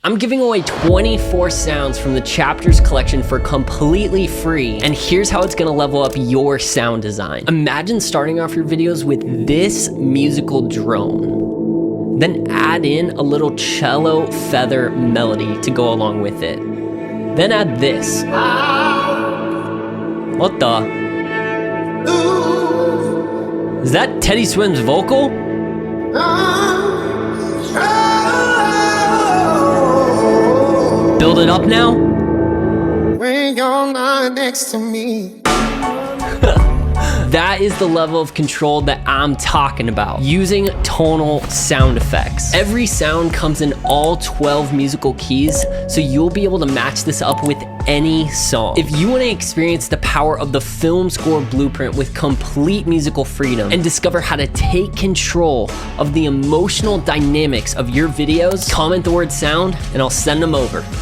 I'm giving away 24 sounds from the chapters collection for completely free, and here's how it's gonna level up your sound design. Imagine starting off your videos with this musical drone. Then add in a little cello feather melody to go along with it. Then add this. What the? Is that Teddy Swims' vocal? Build it up now. When you're not next to me. That is the level of control that I'm talking about, using tonal sound effects. Every sound comes in all 12 musical keys, so you'll be able to match this up with any song. If you want to experience the power of the film score blueprint with complete musical freedom and discover how to take control of the emotional dynamics of your videos, comment the word sound and I'll send them over.